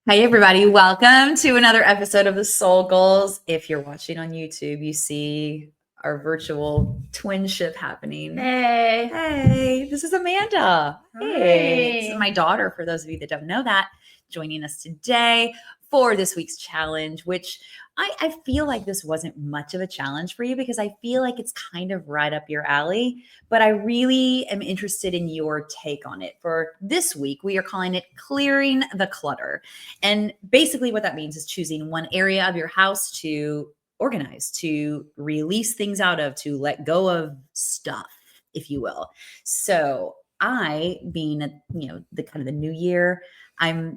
Hey everybody, welcome to another episode of the Soul Goals. If you're watching on YouTube, you see our virtual twinship happening. Hey, this is Amanda. Hey, this is Hi. my daughter, for those of you that don't know that, joining us today for this week's challenge, which I feel like this wasn't much of a challenge for you because I feel like it's kind of right up your alley, but I really am interested in your take on it. For this week, we are calling it Clearing the Clutter. And basically what that means is choosing one area of your house to organize, to release things out of, to let go of stuff, if you will. So I, being the kind of the new year, I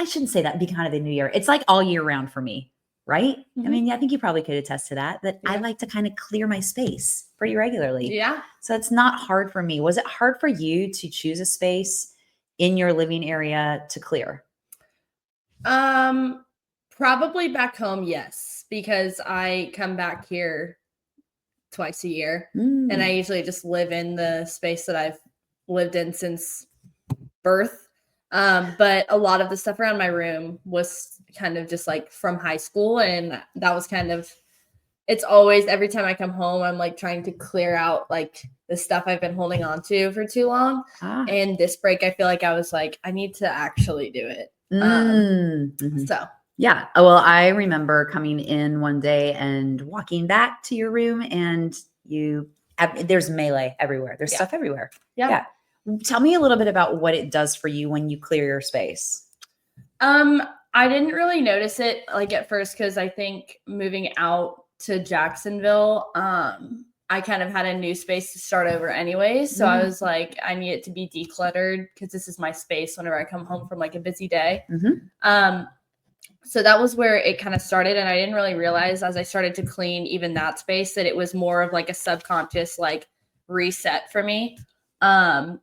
shouldn't say that, be kind of the new year. It's like all year round for me, right? I mean, I think you probably could attest to that I like to kind of clear my space pretty regularly. Yeah. So it's not hard for me. Was it hard for you to choose a space in your living area to clear? Probably back home, yes, because I come back here twice a year and I usually just live in the space that I've lived in since birth. But a lot of the stuff around my room was kind of just like from high school, and that was kind of it's always every time I come home, I'm like trying to clear out like the stuff I've been holding on to for too long. And this break, I feel like I was like, I need to actually do it. So yeah. Well, I remember coming in one day and walking back to your room, and there's melee everywhere. There's stuff everywhere. Yeah. Tell me a little bit about what it does for you when you clear your space. I didn't really notice it like at first because I think moving out to Jacksonville, I kind of had a new space to start over anyways. So I was like, I need it to be decluttered because this is my space whenever I come home from like a busy day. So that was where it kind of started. And I didn't really realize as I started to clean even that space that it was more of like a subconscious like reset for me.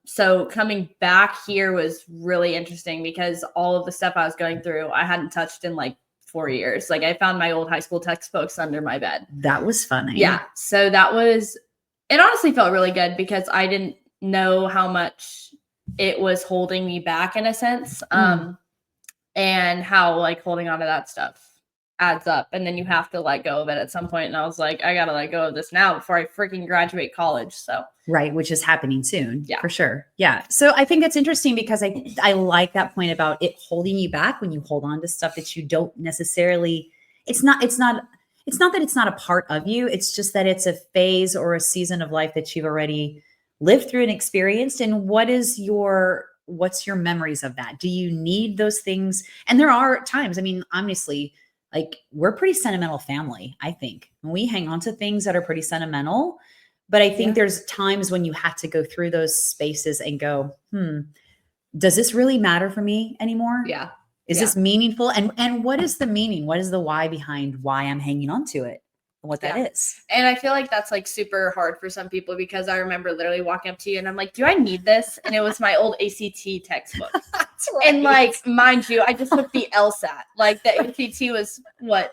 So coming back here was really interesting because all of the stuff I was going through, I hadn't touched in like 4 years. Like I found my old high school textbooks under my bed. That was funny. Yeah. So it honestly felt really good because I didn't know how much it was holding me back in a sense. And how like holding on to that stuff adds up. And then you have to let go of it at some point. And I was like, I got to let go of this now before I freaking graduate college. So right, which is happening soon. Yeah. For sure. Yeah. So I think that's interesting because I like that point about it holding you back when you hold on to stuff that you don't necessarily, it's not that it's not a part of you. It's just that it's a phase or a season of life that you've already lived through and experienced. And what's your memories of that? Do you need those things? And there are times, I mean, honestly, like we're a pretty sentimental family, I think. We hang on to things that are pretty sentimental. But I think there's times when you have to go through those spaces and go, does this really matter for me anymore? Yeah. Is this meaningful? And what is the meaning? What is the why behind why I'm hanging on to it? And what that is. And I feel like that's like super hard for some people because I remember literally walking up to you and I'm like, do I need this? And it was my old ACT textbook. That's right. And like, mind you, I just took the LSAT. Like the ACT was what?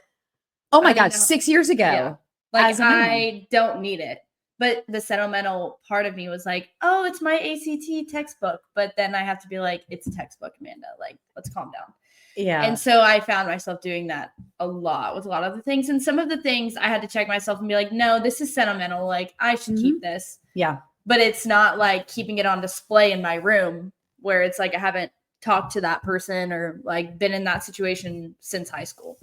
Oh my God, 6 years ago. Yeah. Like I don't need it. But the sentimental part of me was like, oh, it's my ACT textbook. But then I have to be like, it's a textbook, Amanda. Like, let's calm down. Yeah. And so I found myself doing that a lot with a lot of the things. And some of the things I had to check myself and be like, no, this is sentimental. Like, I should keep this. Yeah. But it's not like keeping it on display in my room where it's like I haven't talked to that person or like been in that situation since high school.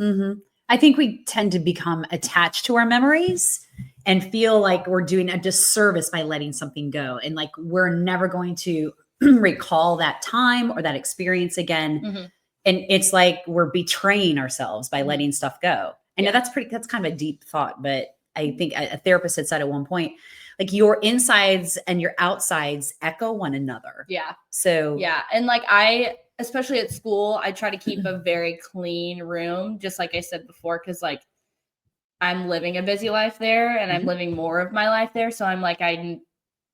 I think we tend to become attached to our memories and feel like we're doing a disservice by letting something go. And like, we're never going to recall that time or that experience again. And it's like we're betraying ourselves by letting stuff go. I know that's kind of a deep thought, but I think a therapist had said at one point, like your insides and your outsides echo one another. Yeah. So yeah. And like especially at school, I try to keep a very clean room, just like I said before, because like I'm living a busy life there and I'm living more of my life there. So I'm like, I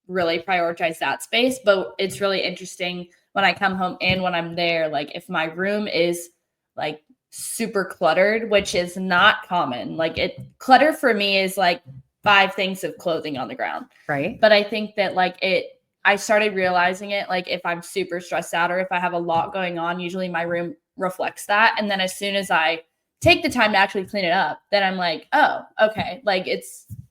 really prioritize that space. But it's really interesting when I come home and when I'm there, like if my room is like super cluttered, which is not common, like clutter for me is like 5 things of clothing on the ground. Right. But I think that like I started realizing it, like, if I'm super stressed out or if I have a lot going on, usually my room reflects that. And then as soon as I take the time to actually clean it up, then I'm like, oh, okay, like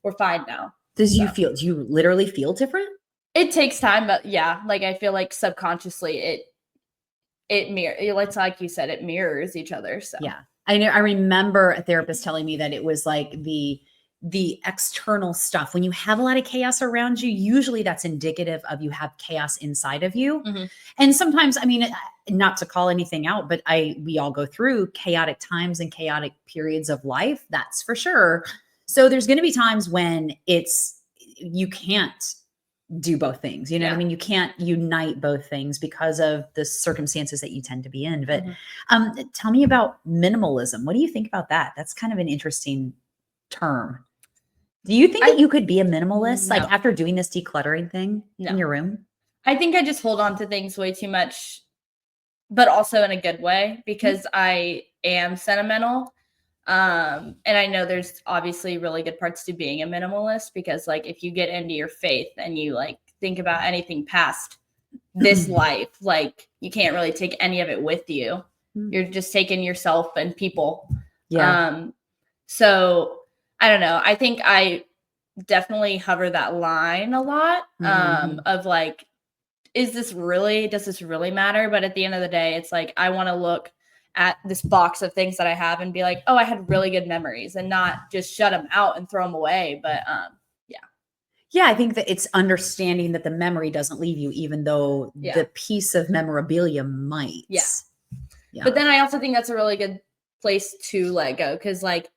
we're fine now. Do you literally feel different? It takes time, but yeah, like I feel like subconsciously it's like you said, it mirrors each other. So Yeah. I remember a therapist telling me that it was like the external stuff. When you have a lot of chaos around you, usually that's indicative of you have chaos inside of you. Mhm. And sometimes, I mean, not to call anything out, but we all go through chaotic times and chaotic periods of life, that's for sure. So there's going to be times when you can't do both things. You know what I Yeah. mean? You can't unite both things because of the circumstances that you tend to be in. But Mhm. tell me about minimalism. What do you think about that? That's kind of an interesting term. Do you think that I you could be a minimalist, like No, after doing this decluttering thing in no. your room? I think I just hold on to things way too much, but also in a good way because I am sentimental. And I know there's obviously really good parts to being a minimalist because like if you get into your faith and you like think about anything past this life, like you can't really take any of it with you. You're just taking yourself and people. Yeah. Um, so I don't know. I think I definitely hover that line a lot Mhm. of like, does this really matter? But at the end of the day, it's like I want to look at this box of things that I have and be like, oh, I had really good memories and not just shut them out and throw them away. But yeah. Yeah, I think that it's understanding that the memory doesn't leave you, even though Yeah. the piece of memorabilia might. Yeah. Yeah. But then I also think that's a really good place to let go because like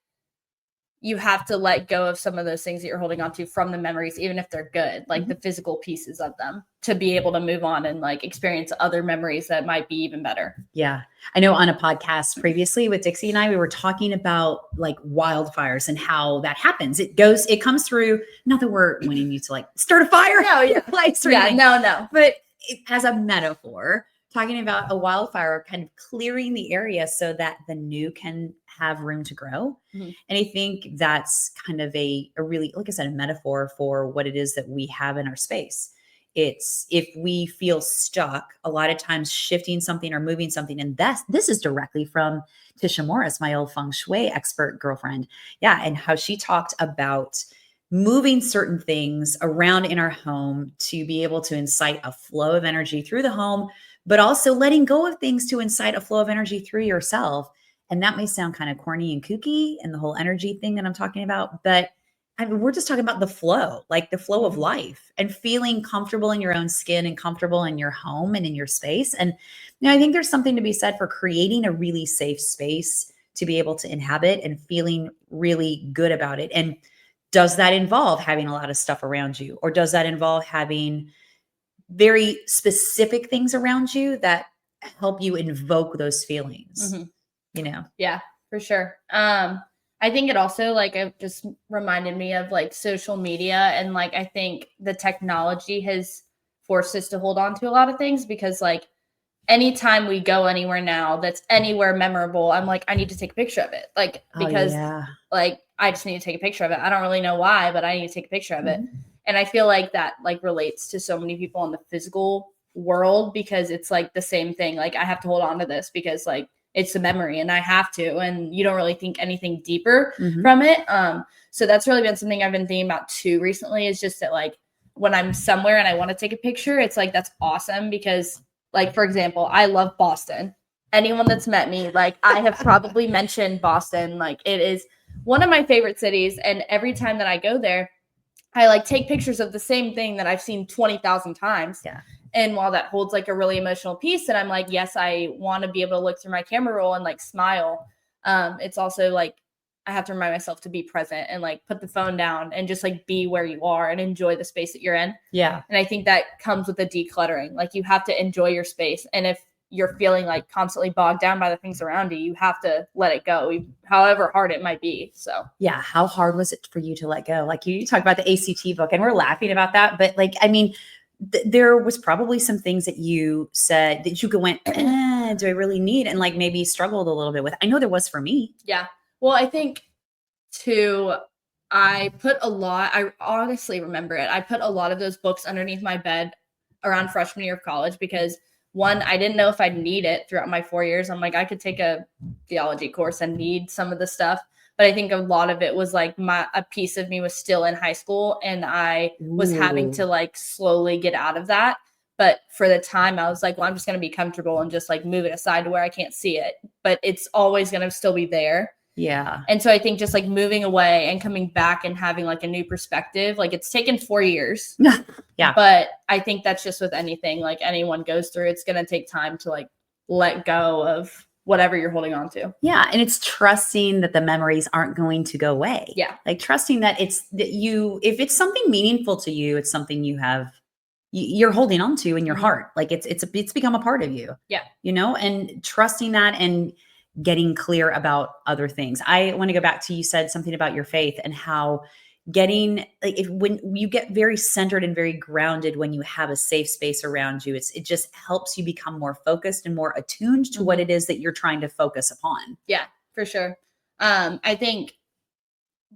you have to let go of some of those things that you're holding on to from the memories, even if they're good, like the physical pieces of them, to be able to move on and like experience other memories that might be even better. Yeah. I know on a podcast previously with Dixie and I, we were talking about like wildfires and how that happens. It comes through, not that we're wanting you to like start a fire No, in yeah. your place or Yeah, anything, no. but as a metaphor, talking about a wildfire kind of clearing the area so that the new can have room to grow. Mhm. And I think that's kind of a really, like I said, a metaphor for what it is that we have in our space. It's if we feel stuck, a lot of times shifting something or moving something. And this is directly from Tisha Morris, my old feng shui expert girlfriend. Yeah. And how she talked about moving certain things around in our home to be able to incite a flow of energy through the home, but also letting go of things to incite a flow of energy through yourself. And that may sound kind of corny and kooky and the whole energy thing that I'm talking about, but I mean, we're just talking about the flow, like the flow of life and feeling comfortable in your own skin and comfortable in your home and in your space. And I think there's something to be said for creating a really safe space to be able to inhabit and feeling really good about it. And does that involve having a lot of stuff around you, or does that involve having very specific things around you that help you invoke those feelings? Mhm. You know? Yeah, for sure. I think it also like it just reminded me of like social media and like I think the technology has forced us to hold on to a lot of things because like anytime we go anywhere now that's anywhere memorable, I'm like, I need to take a picture of it. Like Oh because yeah. like I just need to take a picture of it. I don't really know why, but I need to take a picture of it. Mhm. And I feel like that like relates to so many people in the physical world because it's like the same thing. Like I have to hold on to this because like it's a memory and I have to, and you don't really think anything deeper Mhm. from it. So that's really been something I've been thinking about too recently is just that like when I'm somewhere and I want to take a picture, it's like that's awesome because like for example, I love Boston. Anyone that's met me, like I have probably mentioned Boston. Like it is one of my favorite cities. And every time that I go there, I like take pictures of the same thing that I've seen 20,000 times. Yeah. And while that holds like a really emotional piece, and I'm like, yes, I want to be able to look through my camera roll and like smile. It's also like I have to remind myself to be present and like put the phone down and just like be where you are and enjoy the space that you're in. Yeah. And I think that comes with the decluttering. Like you have to enjoy your space. And if you're feeling like constantly bogged down by the things around you, you have to let it go, however hard it might be. So Yeah. How hard was it for you to let go? Like you talk about the ACT book and we're laughing about that, but like, I mean, there was probably some things that you said that you could went, do I really need? And like maybe struggled a little bit with. I know there was for me. yeah. Well, I think too, I honestly remember it. I put a lot of those books underneath my bed around freshman year of college because one, I didn't know if I'd need it throughout my 4 years. I'm like, I could take a theology course and need some of the stuff. But I think a lot of it was like a piece of me was still in high school and I was having to like slowly get out of that. But for the time I was like, well, I'm just going to be comfortable and just like move it aside to where I can't see it. But it's always going to still be there. Yeah. And so I think just like moving away and coming back and having like a new perspective, like it's taken 4 years. Yeah. But I think that's just with anything like anyone goes through, it's going to take time to like let go of whatever you're holding on to. Yeah. And it's trusting that the memories aren't going to go away. Yeah. Like trusting that if it's something meaningful to you, it's something you're holding on to in your heart. Like it's become a part of you. Yeah. And trusting that and getting clear about other things. I want to go back to, you said something about your faith and how getting when you get very centered and very grounded, when you have a safe space around you, it just helps you become more focused and more attuned to what it is that you're trying to focus upon. Yeah, for sure. I think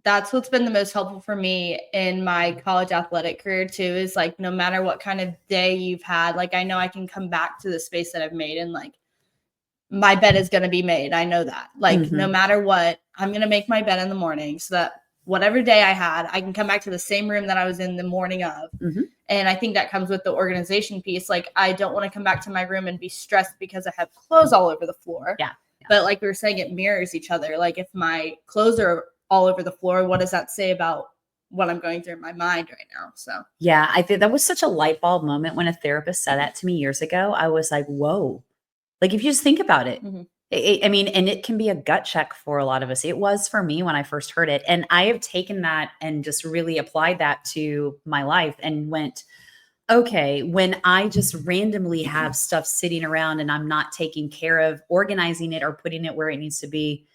that's what's been the most helpful for me in my college athletic career too, is like, no matter what kind of day you've had, like, I know I can come back to the space that I've made and like, my bed is going to be made. I know that. Like, no matter what, I'm going to make my bed in the morning so that whatever day I had, I can come back to the same room that I was in the morning of. And I think that comes with the organization piece. Like, I don't want to come back to my room and be stressed because I have clothes all over the floor. Yeah. But like we were saying, it mirrors each other. Like, if my clothes are all over the floor, what does that say about what I'm going through in my mind right now? So, yeah, I think that was such a light bulb moment when a therapist said that to me years ago. I was like, whoa. Like, if you just think about it, I mean, and it can be a gut check for a lot of us. It was for me when I first heard it. And I have taken that and just really applied that to my life and went, okay, when I just randomly have stuff sitting around and I'm not taking care of organizing it or putting it where it needs to be,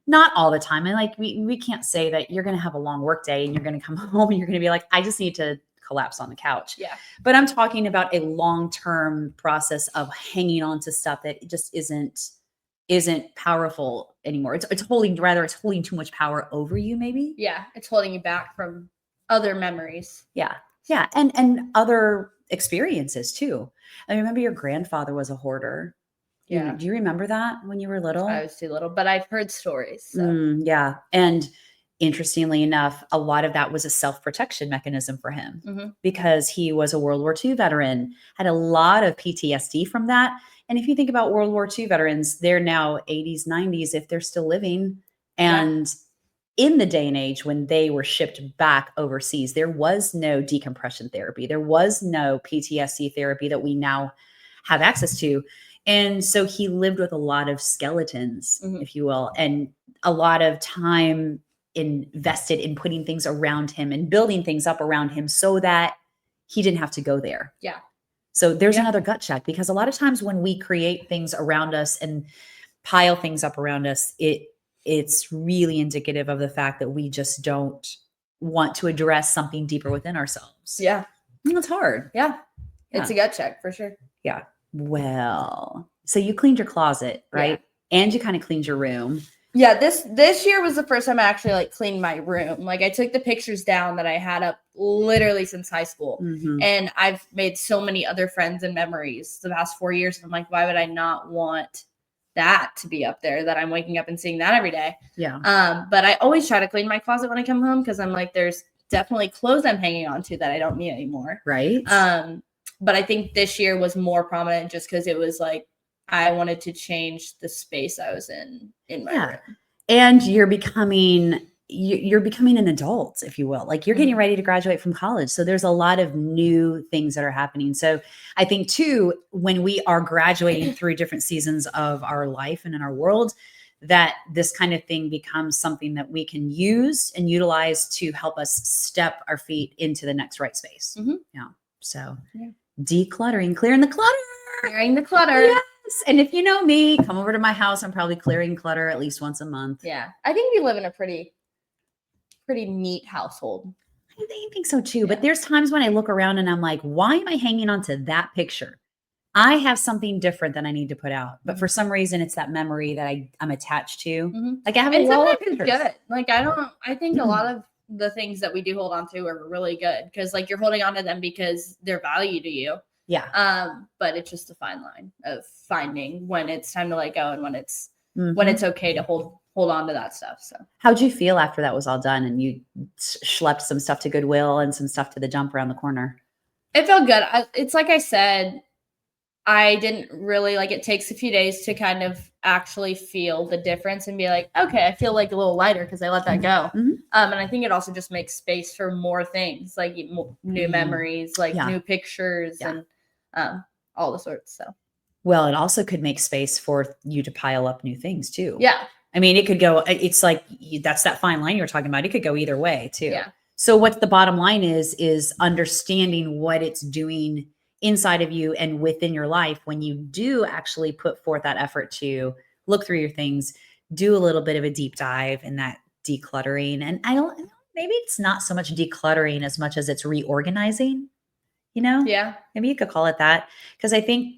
not all the time. And like, we can't say that you're going to have a long work day and you're going to come home and you're going to be like, I just need to collapse on the couch. yeah. But I'm talking about a long-term process of hanging on to stuff that just isn't powerful anymore. It's holding too much power over you, maybe. Yeah. It's holding you back from other memories. Yeah. Yeah. And other experiences too. I remember your grandfather was a hoarder. Yeah. Do you remember that when you were little? I was too little, but I've heard stories. So. Yeah. And interestingly enough, a lot of that was a self-protection mechanism for him because he was a World War II veteran, had a lot of PTSD from that. And if you think about World War II veterans, they're now 80s, 90s, if they're still living. And in the day and age when they were shipped back overseas, there was no decompression therapy. There was no PTSD therapy that we now have access to. And so he lived with a lot of skeletons, if you will, and a lot of time invested in putting things around him and building things up around him so that he didn't have to go there. Yeah. So there's another gut check, because a lot of times when we create things around us and pile things up around us, it's really indicative of the fact that we just don't want to address something deeper within ourselves. Yeah. It's hard. Yeah. It's a gut check for sure. Yeah. Well, so you cleaned your closet, right? Yeah. And you kind of cleaned your room. Yeah, this year was the first time I actually like cleaned my room. Like, I took the pictures down that I had up literally since high school. And I've made so many other friends and memories the past 4 years. I'm like, why would I not want that to be up there, that I'm waking up and seeing that every day? Yeah. But I always try to clean my closet when I come home, because I'm like, there's definitely clothes I'm hanging on to that I don't need anymore. Right. But I think this year was more prominent just because it was like, I wanted to change the space I was in my room. And you're becoming an adult, if you will. Like, you're getting ready to graduate from college. So there's a lot of new things that are happening. So I think too, when we are graduating through different seasons of our life and in our world, that this kind of thing becomes something that we can use and utilize to help us step our feet into the next right space. Yeah. So decluttering, clearing the clutter. Clearing the clutter. Yes. And if you know me, come over to my house. I'm probably clearing clutter at least once a month. Yeah. I think we live in a pretty neat household. I think so too. Yeah. But there's times when I look around and I'm like, why am I hanging on to that picture? I have something different that I need to put out. But for some reason, it's that memory that I'm attached to. Like, I have a wall of pictures. Good. Like, I think a lot of the things that we do hold on to are really good, because like, you're holding on to them because they're value to you. Yeah. But it's just a fine line of finding when it's time to let go and when it's Mhm. okay to hold on to that stuff. So How'd you feel after that was all done and you schlepped some stuff to Goodwill and some stuff to the dump around the corner? it felt good. It's like I said, I didn't really like it takes a few days to kind of actually feel the difference and be like, okay, I feel like a little lighter because I let that go. Mhm. And I think it also just makes space for more things like new memories, like Yeah. new pictures Yeah. and all the sorts. So, Well, it also could make space for you to pile up new things too. yeah. I mean, it could go, it's like that's that fine line you're talking about. It could go either way too. Yeah. So what the bottom line is understanding what it's doing inside of you and within your life when you do actually put forth that effort to look through your things, do a little bit of a deep dive in that decluttering. And I don't, maybe it's not so much decluttering as much as it's reorganizing, Yeah. maybe you could call it that. Because I think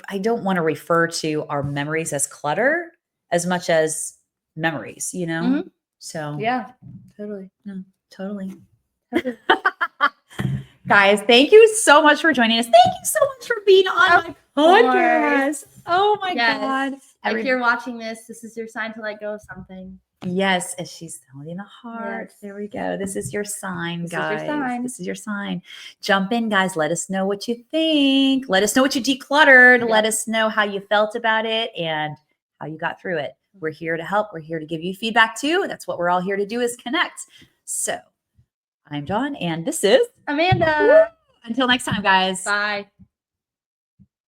I don't want to refer to our memories as clutter as much as memories. Mhm. So Yeah. Totally. no, totally. Totally. Guys, thank you so much for joining us. Thank you so much for being on Of my podcast. Oh my Yes. God. If you're watching this is your sign to let go of something. Yes, and she's holding a heart. Yes. There we go. This is your sign, This is your guys. sign. This is your sign. Jump in, guys. Let us know what you think. Let us know what you decluttered. Yep. Let us know how you felt about it and how you got through it. We're here to help. We're here to give you feedback too. That's what we're all here to do is connect. So I'm Dawn, and this is Amanda. Until next time, guys. Bye.